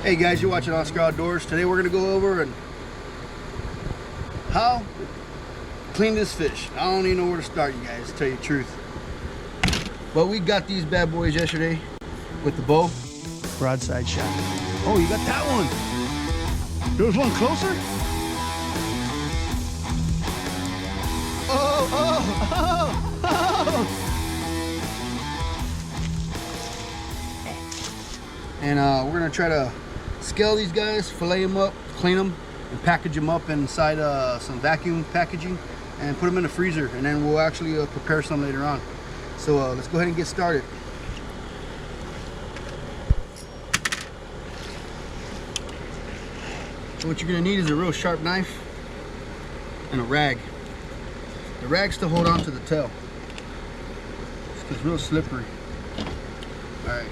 Hey guys, you're watching Oscar Outdoors. Today we're gonna go over and how to clean this fish. I don't even know where to start, you guys, to tell you the truth. But we got these bad boys yesterday with the bow. Broadside shot. Oh, you got that one. There was one closer? Oh. And we're gonna try to scale these guys, fillet them up, clean them, and package them up inside some vacuum packaging and put them in the freezer, and then we'll actually prepare some later on. So let's go ahead and get started. So what you're gonna need is a real sharp knife and a rag. The rag's to hold on to the tail. It's real slippery. All right.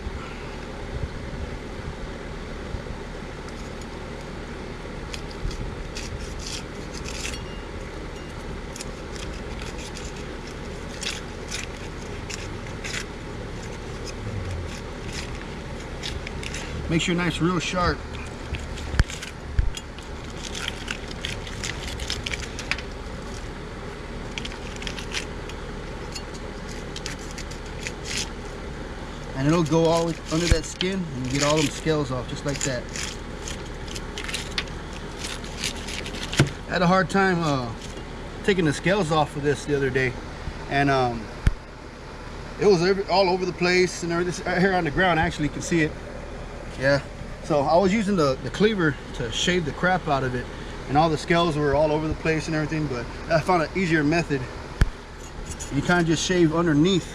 Make sure your knife's real sharp. And it'll go all under that skin and you get all them scales off just like that. I had a hard time taking the scales off of this the other day, and it was all over the place and everything. Right here on the ground, actually, you can see it. Yeah, so I was using the cleaver to shave the crap out of it, and all the scales were all over the place and everything, but I found an easier method. You kind of just shave underneath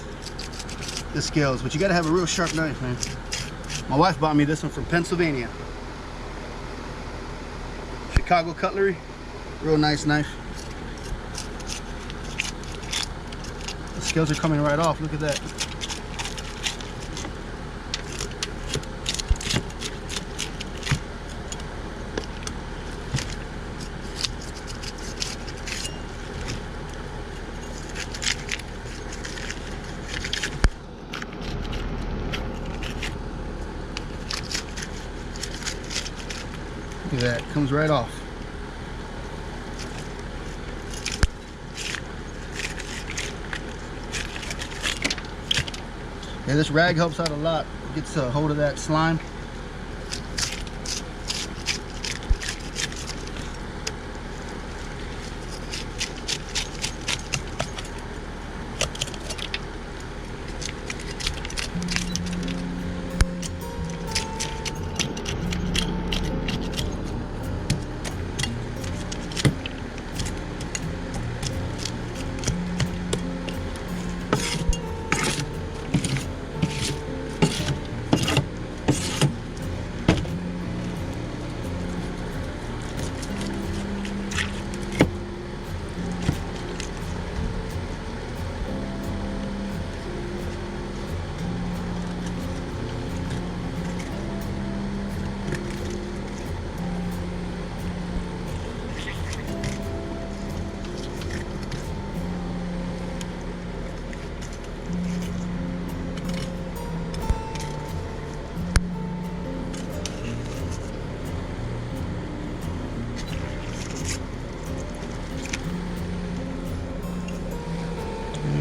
the scales, but you got to have a real sharp knife, man. My wife bought me this one from Pennsylvania. Chicago Cutlery, real nice knife. The scales are coming right off, look at that. Look at that, comes right off. Yeah, this rag helps out a lot. It gets a hold of that slime.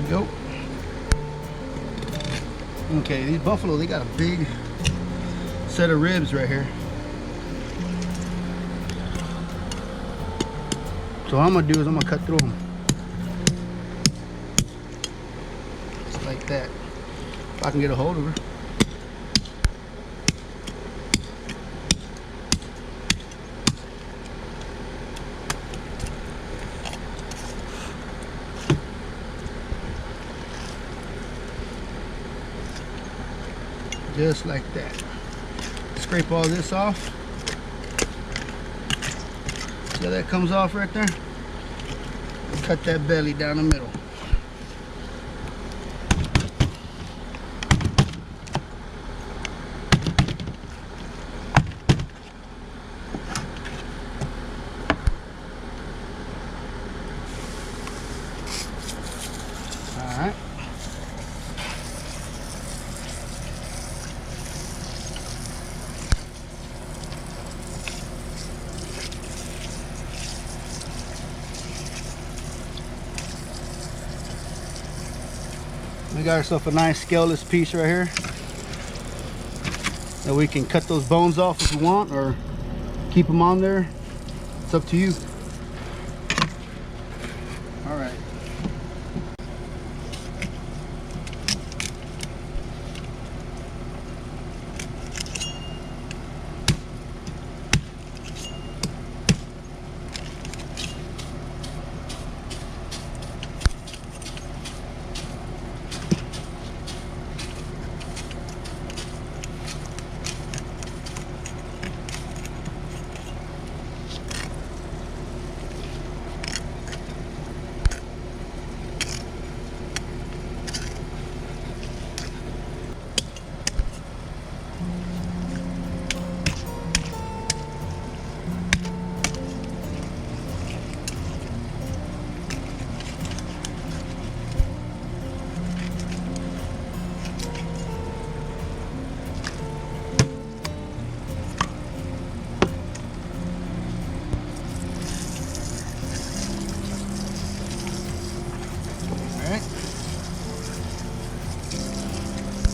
Go. Okay, these buffalo, they got a big set of ribs right here. So what I'm gonna do is I'm gonna cut through them. Just like that. If I can get a hold of her. Just like that. Scrape all this off. See how that comes off right there? Cut that belly down the middle. Alright. We got ourselves a nice scaleless piece right here. That we can cut those bones off if we want, or keep them on there. It's up to you. All right.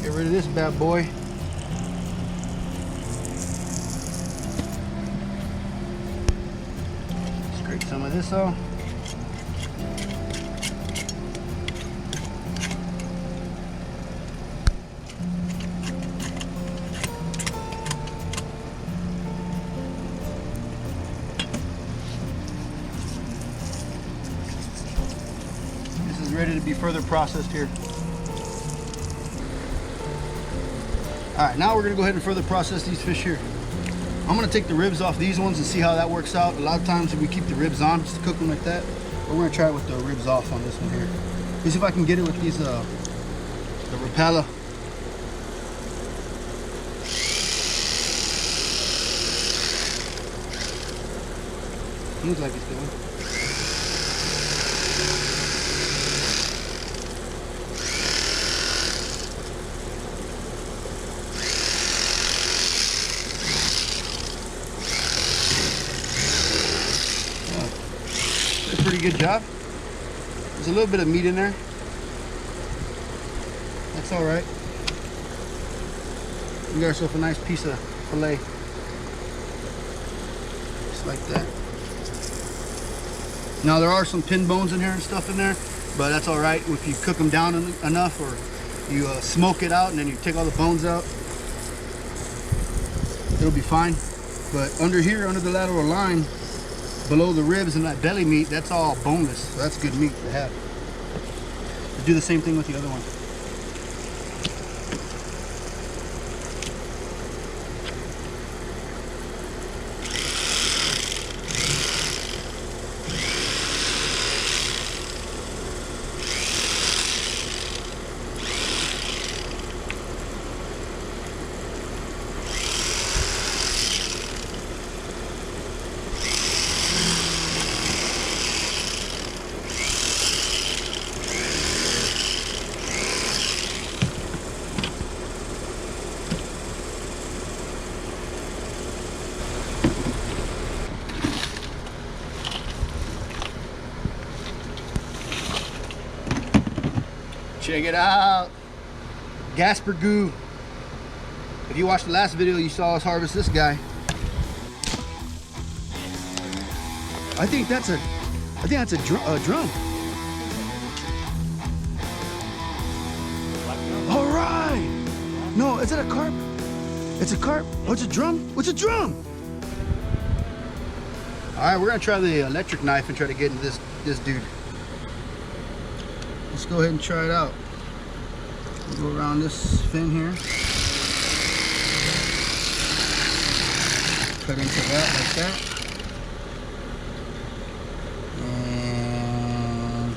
Get rid of this bad boy. Scrape some of this off. This is ready to be further processed here. Alright, now we're going to go ahead and further process these fish here. I'm going to take the ribs off these ones and see how that works out. A lot of times we keep the ribs on just to cook them like that. But we're going to try it with the ribs off on this one here. Let's see if I can get it with these, the Rapala. Seems like it's doing. Pretty good job. There's a little bit of meat in there. That's all right. We got ourselves a nice piece of fillet. Just like that. Now there are some pin bones in here and stuff in there, but that's all right if you cook them down enough, or you smoke it out and then you take all the bones out. It'll be fine. But under here, under the lateral line, below the ribs and that belly meat, that's all boneless, so that's good meat to have. We'll do the same thing with the other one. Check it out, Gasper Goo. If you watched the last video, you saw us harvest this guy. I think that's a drum. All right. No, is it a carp? It's a carp. Oh, it's a drum. What's a drum? All right, we're gonna try the electric knife and try to get into this dude. Let's go ahead and try it out. We'll go around this fin here. Cut into that like that. And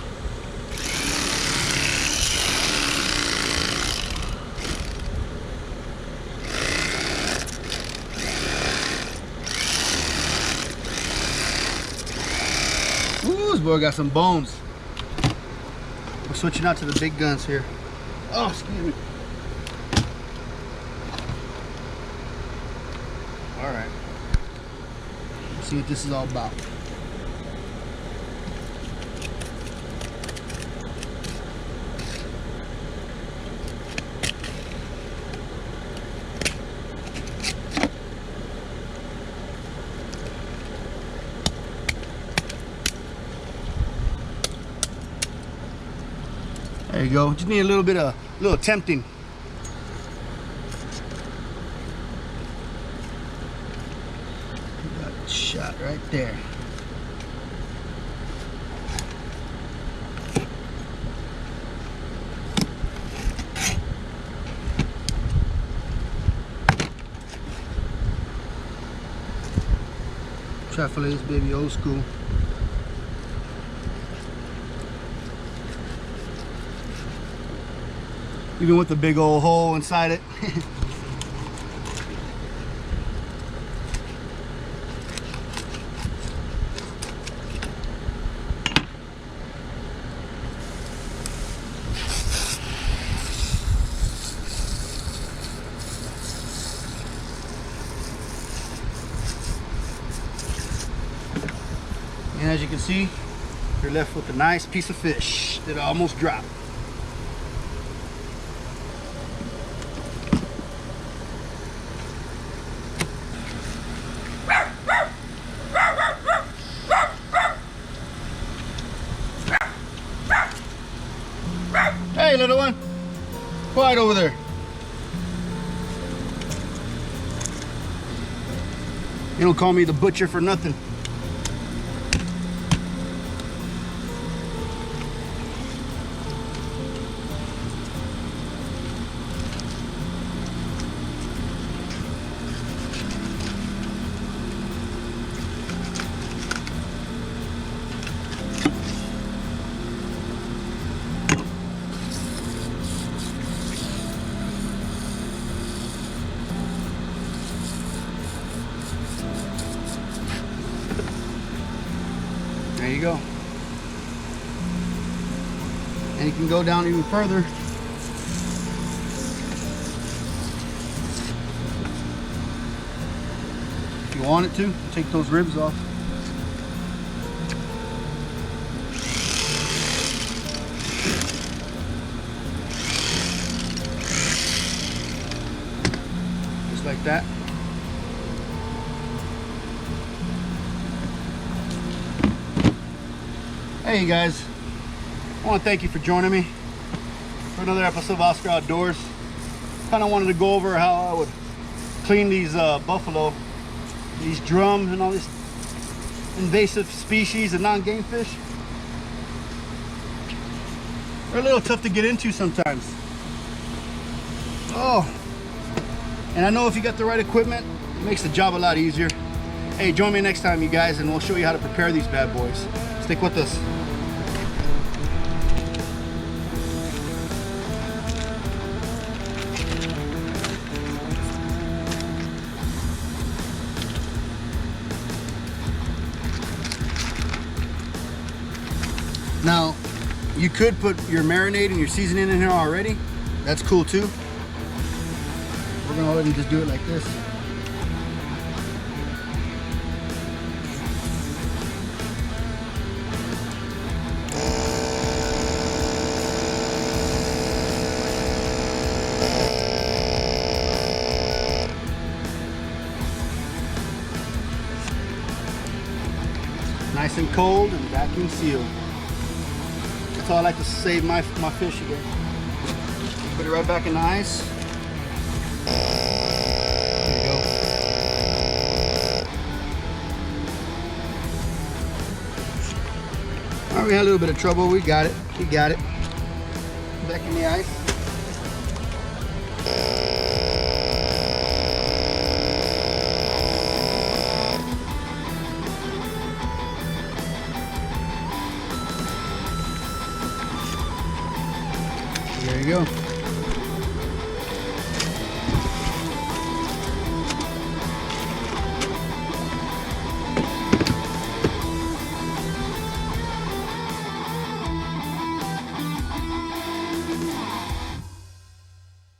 ooh, this boy got some bones. We're switching out to the big guns here. Oh, excuse me. All right. Let's see what this is all about. There you go. Just need a little tempting. Got it shot right there. Try to fillet this baby old school. Even with the big old hole inside it. And as you can see, you're left with a nice piece of fish that almost dropped. Hey, little one. Quiet over there. You don't call me the butcher for nothing. There you go. And you can go down even further. If you want it to, take those ribs off. Just like that. Hey guys, I want to thank you for joining me for another episode of Oscar Outdoors. Kind of wanted to go over how I would clean these buffalo, these drum and all these invasive species of non-game fish. They're a little tough to get into sometimes. Oh, and I know if you got the right equipment, it makes the job a lot easier. Hey, join me next time, you guys, and we'll show you how to prepare these bad boys. Stick with us. Now, you could put your marinade and your seasoning in here already. That's cool too. We're gonna go ahead and just do it like this. Nice and cold and vacuum sealed. That's how I like to save my fish again. Put it right back in the ice. There you go. Alright, we had a little bit of trouble. We got it. We got it. Back in the ice. There you go.